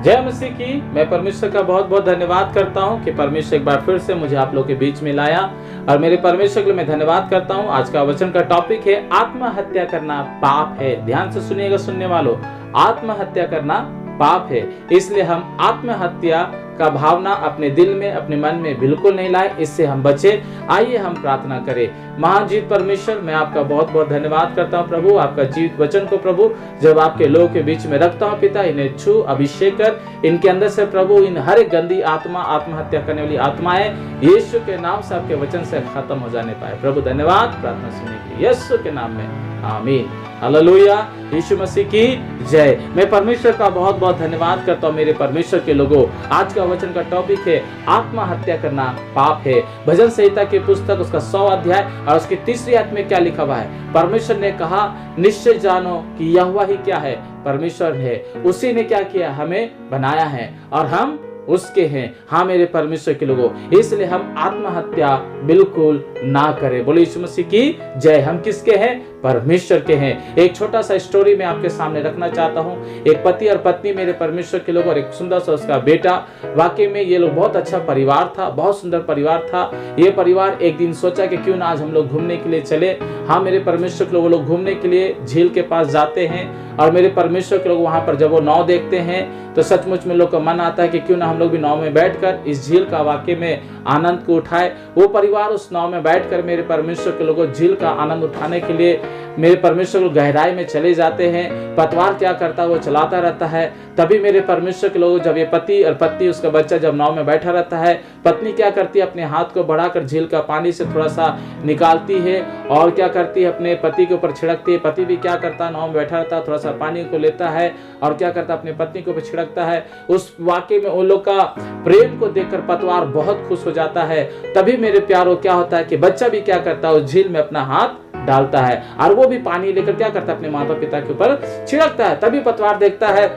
जय मसीह की। मैं परमेश्वर का बहुत बहुत धन्यवाद करता हूं कि परमेश्वर एक बार फिर से मुझे आप लोगों के बीच में लाया और मेरे परमेश्वर के लिए मैं धन्यवाद करता हूं। आज का वचन का टॉपिक है आत्महत्या करना पाप है। ध्यान से सुनिएगा सुनने वालों, आत्महत्या करना पाप है, इसलिए हम आत्महत्या का भावना अपने दिल में अपने मन में बिल्कुल नहीं लाए, इससे हम बचे। आइए हम प्रार्थना करें। महान जीत परमेश्वर, मैं आपका बहुत बहुत धन्यवाद करता हूँ प्रभु, आपका जीवित वचन को प्रभु जब आपके लोगों के बीच में रखता हूँ पिता, इन्हें छू अभिषेक कर, इनके अंदर से प्रभु इन हर एक गंदी आत्मा, आत्महत्या करने वाली आत्माएं यीशु के नाम से आपके वचन से खत्म हो जाने पाए। प्रभु धन्यवाद प्रार्थना सुनने के लिए यीशु के नाम में, आमीन। हालेलुया। यीशु मसीह की जय। मैं परमेश्वर का बहुत बहुत धन्यवाद करता हूँ मेरे परमेश्वर के लोगों। आज का वचन का टॉपिक है आत्महत्या करना पाप है। भजन संहिता की पुस्तक उसका 100 अध्याय और उसकी 3री आयत में क्या लिखा हुआ है? परमेश्वर ने कहा, निश्चय जानो कि यहोवा ही क्या है, परमेश्वर है, उसी ने क्या किया, हमें बनाया है और हम उसके हैं। हाँ मेरे परमेश्वर के लोगों, इसलिए हम आत्महत्या बिल्कुल ना करें। बोले यीशु मसीह की जय। हम किसके हैं? परमेश्वर के हैं। एक छोटा सा स्टोरी मैं आपके सामने रखना चाहता हूँ। एक पति और पत्नी मेरे परमेश्वर के लोग और एक सुंदर सा उसका बेटा। वाकई में ये लोग बहुत अच्छा परिवार था, बहुत सुंदर परिवार था। ये परिवार एक दिन सोचा कि क्यों ना आज हम लोग घूमने के लिए चले। हाँ मेरे परमेश्वर के लोग घूमने के लिए झील के पास जाते हैं और मेरे परमेश्वर के लोग वहां पर जब वो नाव देखते हैं तो सचमुच में लोग का मन आता है कि क्यों ना हम लोग भी नाव में बैठकर इस झील का वाकई में आनंद को उठाए। वो परिवार उस नाव में बैठकर मेरे परमेश्वर के लोगों झील का आनंद उठाने के लिए मेरे परमेश्वर को गहराई में चले जाते हैं। पतवार क्या करता है, वो चलाता रहता है। तभी मेरे परमेश्वर के लोग, जब ये पति और पत्नी उसका बच्चा जब नाव में बैठा रहता है, पत्नी क्या करती है, अपने हाथ को बढ़ाकर झील का पानी से थोड़ा सा निकालती है और क्या करती है, अपने पति के ऊपर छिड़कती है। पति भी क्या करता है, नाव में बैठा रहता है, थोड़ा सा पानी को लेता है और क्या करता है, अपने पत्नी के ऊपर छिड़कता है। उस वाकई में उन लोग का प्रेम को देखकर पतवार बहुत खुश हो जाता है। तभी मेरे प्यारों क्या होता है कि बच्चा भी क्या करता है, उस झील में अपना हाथ डालता है और वो भी पानी लेकर क्या करता है, अपने माता पिता के ऊपर छिड़कता है। तभी पतवार देखता है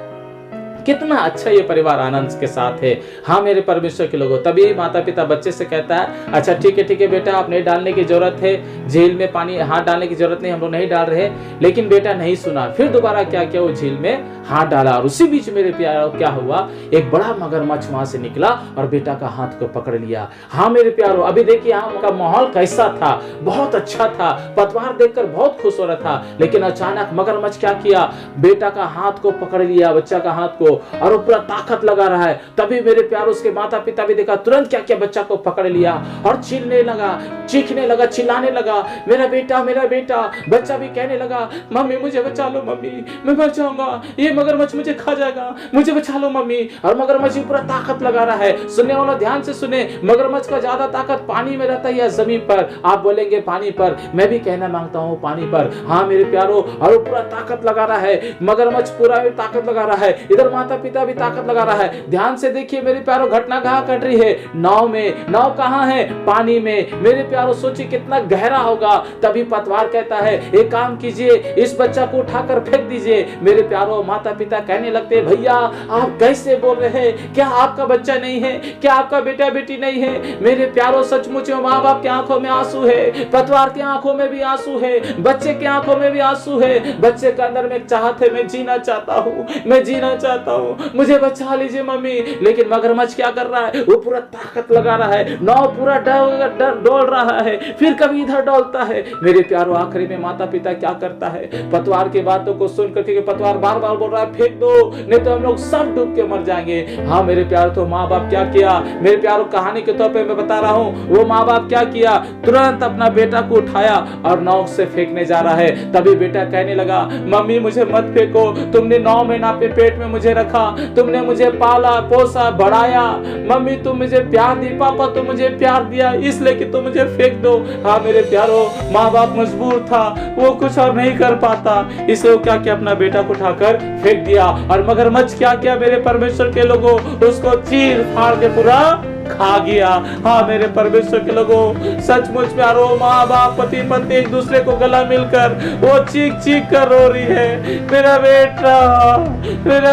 कितना अच्छा ये परिवार आनंद के साथ है। हाँ मेरे परमेश्वर के लोगों, तभी माता पिता बच्चे से कहता है, अच्छा ठीक है बेटा, आप नहीं डालने की जरूरत है, झील में पानी हाथ डालने की जरूरत नहीं, हम लोग नहीं डाल रहे। लेकिन बेटा नहीं सुना, फिर दोबारा क्या किया, वो झील में हाथ डाला और उसी बीच मेरे प्यारों क्या हुआ, एक बड़ा मगरमच्छ वहां से निकला और बेटा का हाथ को पकड़ लिया। हाँ मेरे प्यारों, अभी देखिए यहाँ का माहौल कैसा था, बहुत अच्छा था, पतवार देखकर बहुत खुश हो रहा था। लेकिन अचानक मगरमच्छ क्या किया, बेटा का हाथ को पकड़ लिया, बच्चा का हाथ को, और वो पूरा ताकत लगा रहा है। तभी मेरे प्यार उसके माता पिता भी देखा, तुरंत क्या किया, बच्चा को पकड़ लिया और छीनने लगा, चीखने लगा, चिल्लाने लगा, मेरा बेटा मेरा बेटा। बच्चा भी कहने लगा, मम्मी मुझे बचा लो, मम्मी मैं मर जाऊंगा, ये मगरमच्छ मुझे खा जाएगा, मुझे बचा लो मम्मी। और मगरमच्छ पूरा ताकत लगा रहा है। सुनने वाला ध्यान से सुने, मगरमच्छ का ज्यादा ताकत पानी में रहता है या जमीन पर? आप बोलेंगे पानी पर, मैं भी कहना मांगता हूँ पानी पर। हाँ मेरे प्यारों, और पूरा ताकत लगा रहा है, मगरमच्छ पूरा ताकत लगा रहा है, इधर माता पिता भी ताकत लगा रहा है। ध्यान से देखिए मेरे प्यारों, घटना कहाँ घट रही है, नाव में। नाव कहाँ है? पानी में। मेरे प्यारों सोचिए कितना गहरा होगा। तभी पतवार कहता है, एक काम कीजिए, इस बच्चा को उठाकर फेंक दीजिए। मेरे प्यारों माता पिता कहने लगते, भैया आप कैसे बोल रहे हैं, क्या आपका बच्चा नहीं है, क्या आपका बेटा बेटी नहीं है? मेरे प्यारों सचमुच माँ बाप की आंखों में आंसू है, पतवार की आंखों में भी आंसू है, बच्चे की आंखों में भी आंसू है। बच्चे के अंदर में चाहत है, मैं जीना चाहता हूँ, मैं जीना चाहता हूँ, मुझे बचा लीजिए मम्मी। लेकिन मगरमच्छ क्या कर रहा है, वो पूरा ताकत लगा रहा है, नाव पूरा डोल रहा है, फिर कभी इधर डोलता है। मेरे प्यारों आखिरी में माता पिता क्या करता है, पतवार की बातों को सुनकर, क्योंकि पतवार बार बार बोल रहा है फेंक दो नहीं तो हम लोग सब डूब के मर जाएंगे। हाँ मेरे प्यार, तो माँ बाप क्या किया, मेरे प्यारों कहानी के तौर पे मैं बता रहा हूँ, वो माँ बाप क्या किया, तुरंत अपना बेटा को उठाया और नाव से फेंकने जा रहा है। तभी बेटा कहने लगा, मम्मी मुझे मत फेंको, तुमने 9 महीना अपने पेट में मुझे रखा, तुमने मुझे पाला पोसा बढ़ाया, मम्मी तुम मुझे प्यार दी, पापा तुम मुझे प्यार दिया, इसलिए कि तुम मुझे फेंक दो। हाँ मेरे प्यारों, माँ बाप मजबूर था, वो कुछ और नहीं कर पाता, इसलिए क्या किया, अपना बेटा को उठाकर फेंक दिया। और मगरमच्छ क्या किया मेरे परमेश्वर के लोगों, उसको चीर फाड़ के पूरा खा गया। हाँ मेरे परमेश्वर के लोगों, सचमुच में आरो माँ बाप पति पत्नी एक दूसरे को गला मिलकर वो चीख चीख कर रो रही है, मेरा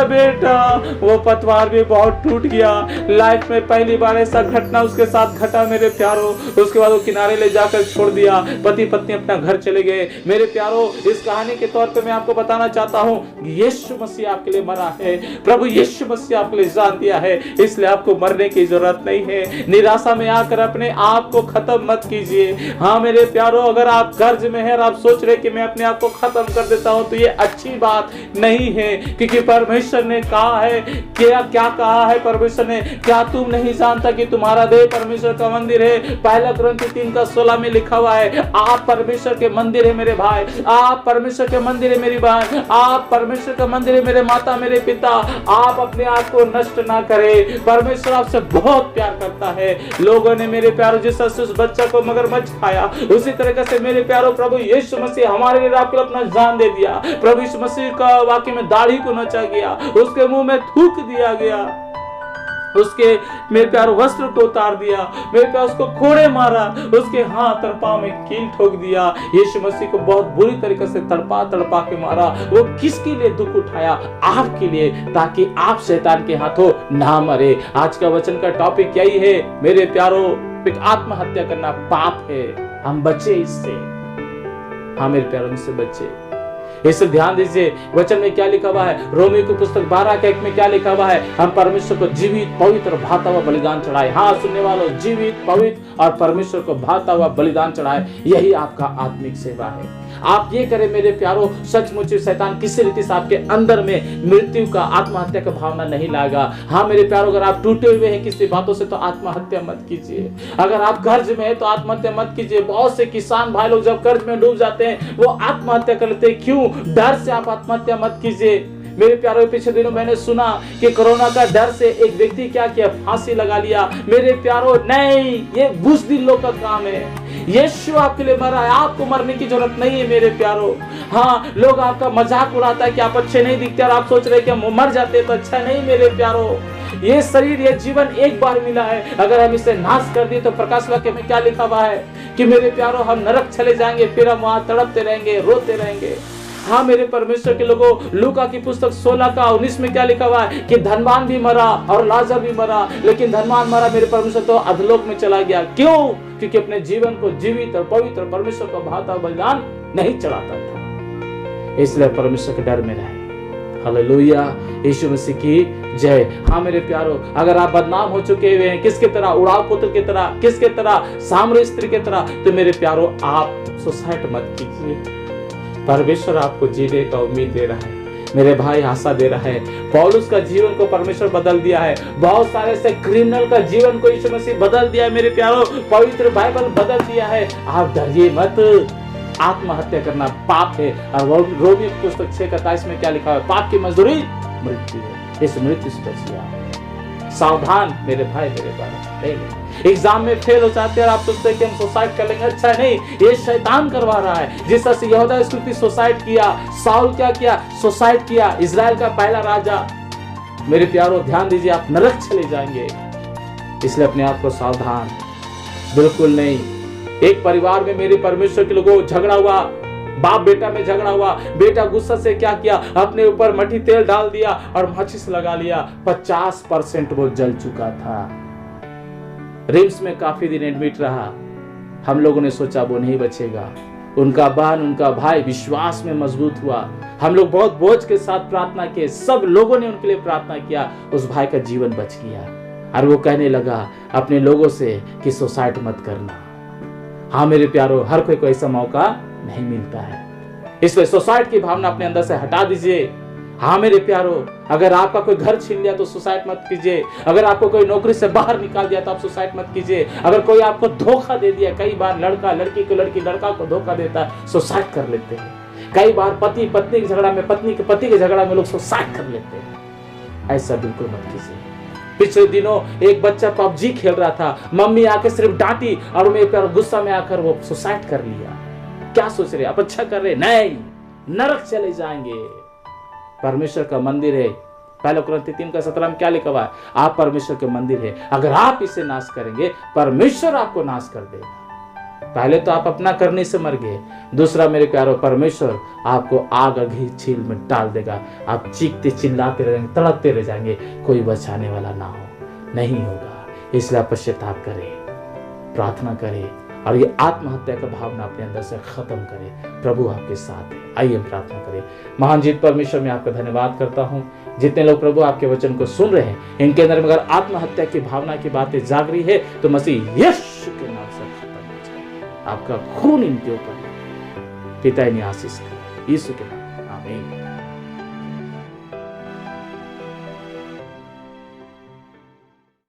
बेटा। वो पतवार भी बहुत टूट गया। लाइफ में पहली बार ऐसा घटना उसके साथ घटा मेरे प्यारो। उसके बाद वो किनारे ले जाकर छोड़ दिया, पति पत्नी अपना घर चले गए। मेरे प्यारो, इस कहानी के तौर पे मैं आपको बताना चाहता हूँ, यीशु मसीह आपके लिए मरा है। प्रभु यीशु मसीह आपके लिए जान दिया है, इसलिए आपको मरने की जरूरत नहीं है। निराशा में आकर अपने आप को खत्म मत कीजिए। हाँ मेरे प्यारो, अगर आप कर्ज में है और आप सोच रहे कि मैं अपने आप को खत्म कर देता हूँ, तो ये अच्छी बात नहीं है, क्योंकि परमेश्वर ने कहा है, क्या कहा है परमेश्वर ने? क्या तुम नहीं जानता कि तुम्हारा देह परमेश्वर का मंदिर है? पहला कुरिन्थी 3:16 में लिखा हुआ है, आप परमेश्वर के मंदिर है मेरे भाई, आप परमेश्वर के मंदिर है मेरी बहन, आप परमेश्वर का मंदिर है मेरे माता मेरे पिता। आप अपने आप को नष्ट ना करें, परमेश्वर आपसे बहुत प्यार करता है। लोगों ने मेरे प्यारो जिस तरह से उस बच्चा को मगरमच्छ खाया, उसी तरीके से मेरे प्यारो प्रभु यीशु मसीह हमारे लिए आपके लिए अपना जान दे दिया। प्रभु यीशु मसीह का वाकई में दाढ़ी को नोचा गया, उसके मुंह में थूक दिया गया, उसके मेरे प्यारो वस्त्र को उतार दिया, मेरे प्यार उसको कोड़े मारा, उसके हाथ और पांव में कील ठोक दिया। यीशु मसीह को बहुत बुरी तरीके से तड़पा के मारा। वो किसके लिए दुख उठाया? आपके लिए, ताकि आप शैतान के हाथों ना मरे। आज का वचन का टॉपिक यही है मेरे प्यारो, आत्महत्या करना पाप है। हम बचे इससे, हाँ मेरे प्यारों से बचे। इस ध्यान दीजिए, वचन में क्या लिखा हुआ है? रोमियो की पुस्तक 12:1 में क्या लिखा हुआ है? हम परमेश्वर को जीवित पवित्र भाता हुआ बलिदान चढ़ाए। हाँ सुनने वालों, जीवित पवित्र और परमेश्वर को भाता हुआ बलिदान चढ़ाए, यही आपका आत्मिक सेवा है। आप ये करें मेरे प्यारो, सचमुच शैतान किसी रीति से आपके अंदर में मृत्यु का, आत्महत्या का भावना नहीं लाएगा। हाँ मेरे प्यारो, अगर आप टूटे हुए हैं किसी बातों से तो आत्महत्या मत कीजिए। अगर आप कर्ज में है तो आत्महत्या मत कीजिए। बहुत से किसान भाई लोग जब कर्ज में डूब जाते हैं वो आत्महत्या कर लेते हैं। क्यों? डर से आप आत्महत्या मत कीजिए। मेरे प्यारों, पिछले दिनों मैंने सुना कि कोरोना का डर से एक व्यक्ति क्या किया? फांसी लगा लिया। मेरे प्यारों, नहीं, ये बुज़दिल लोग का काम है। यीशु आपके लिए मरा है, आपको मरने की जरूरत नहीं है मेरे प्यारों। हाँ, लोग आपका मजाक उड़ाता है कि आप अच्छे नहीं दिखते और आप सोच रहे कि हम मर जाते तो अच्छा नहीं। मेरे प्यारों, ये शरीर, ये जीवन एक बार मिला है, अगर हम इसे नाश कर दिए तो प्रकाश वाक्य में क्या लिखा हुआ है कि मेरे प्यारों हम नरक चले जाएंगे, फिर हम वहां तड़पते रहेंगे, रोते रहेंगे। हाँ मेरे परमेश्वर के लोगों, लूका की पुस्तक 16:19 में क्या लिखा हुआ है कि धनवान भी मरा और लाजर भी मरा, लेकिन धनवान मरा मेरे परमेश्वर तो अधोलोक में चला गया। क्यों? क्योंकि अपने जीवन को जीवित और पवित्र परमेश्वर का भाता बलिदान नहीं चढ़ाता था। इसलिए परमेश्वर के डर में रहे। हालेलुया, यीशु मसीह की जय। हाँ मेरे प्यारो, अगर आप बदनाम हो चुके हुए हैं, किसके तरह? उड़ाव पुत्र की तरह, किसके तरह? सामरी स्त्री की तरह, तो मेरे प्यारो आप सुसाइड मत कीजिए। परमेश्वर आपको जीने का उम्मीद दे रहा है। मेरे भाई आशा दे रहा है। पौलुस का जीवन को परमेश्वर बदल दिया है। बहुत सारे ऐसे क्रिमिनल का जीवन को यीशु मसीह बदल दिया है मेरे प्यारो। पवित्र बाइबल बदल दिया है। आप डरिए मत। आत्महत्या करना पाप है। और रोमियो की पुस्तक 6:27 में क्या लिखा है? पाप की मजदूरी मृत्यु है, इस मृत्यु से बचिए। सावधान मेरे भाई मेरे बहन। एग्जाम में फेल हो जाते हैं और आप सोचते हैं कि हम सुसाइड कर लेंगे। अच्छा नहीं, ये शैतान करवा रहा है। जिस तरह से यहूदा इस्करियोती सुसाइड किया, साउल क्या किया? सुसाइड किया, इजराइल का पहला राजा। मेरे प्यारो ध्यान दीजिए, आप नरक चले जाएंगे। इसलिए अपने आप को सावधान, बिल्कुल नहीं। एक परिवार में मेरे परमेश्वर के लोगों झगड़ा हुआ, बाप बेटा में झगड़ा हुआ। बेटा गुस्सा से क्या किया? अपने ऊपर मट्टी तेल डाल दिया और माचिस लगा लिया। 50% वो जल चुका था। रिम्स में काफी दिन एडमिट रहा। हम लोगों ने सोचा वो नहीं बचेगा। उनका बहन, उनका भाई विश्वास में मजबूत हुआ। हम लोग बहुत बोझ के साथ प्रार्थना किए, सब लोगों ने उनके लिए प्रार्थना किया। उस भाई का जीवन बच गया और वो कहने लगा अपने लोगों से कि सुसाइड मत करना। हाँ मेरे प्यारो, हर कोई को ऐसा मौका नहीं मिलता है। इसलिए सुसाइड की भावना अपने अंदर से हटा दीजिए। हाँ मेरे प्यारो, अगर आपका कोई घर छीन लिया तो सुसाइड मत कीजिए। अगर आपको कोई नौकरी से बाहर निकाल दिया तो आप सुसाइड मत कीजिए। अगर कोई आपको धोखा दे दिया, कई बार लड़का लड़की को, लड़की लड़का को धोखा देता है, सुसाइड कर लेते हैं। कई बार पति पत्नी के झगड़ा में, पत्नी के पति के झगड़ा में लोग सुसाइड कर लेते हैं। ऐसा बिल्कुल मत कीजिए। पिछले दिनों एक बच्चा पबजी खेल रहा था, मम्मी आके सिर्फ डांटी और मेरे पर गुस्सा में आकर वो सुसाइड कर लिया। क्या सोच रहे? आप अच्छा कर रहे? नहीं, नरक चले जाएंगे। परमेश्वर का मंदिर है, पहले कुरिन्थियों 3:17 में क्या लिखा हुआ है? आप परमेश्वर के मंदिर है, अगर आप इसे नाश करेंगे परमेश्वर आपको नाश कर देगा। पहले तो आप अपना करने से मर गए, दूसरा मेरे प्यारो परमेश्वर आपको आग अग्नि झील में डाल देगा। आप चीखते चिल्लाते रहेंगे, तड़पते रह जाएंगे, कोई बचाने वाला ना हो, नहीं होगा। इसलिए आप पश्चाताप करें, प्रार्थना करें और ये आत्महत्या का भावना अपने अंदर से खत्म करें। प्रभु आपके साथ है। आइए हम प्रार्थना करें। महान जीत परमेश्वर, मैं आपका धन्यवाद करता हूँ। जितने लोग प्रभु आपके वचन को सुन रहे हैं, इनके अंदर अगर आत्महत्या की भावना की बातें जाग रही है तो मसीह यीशु के नाम से खत्म हो जाए। आपका खून इनके ऊपर पिता इन्हें आशीष करे, यीशु के नाम, आमीन।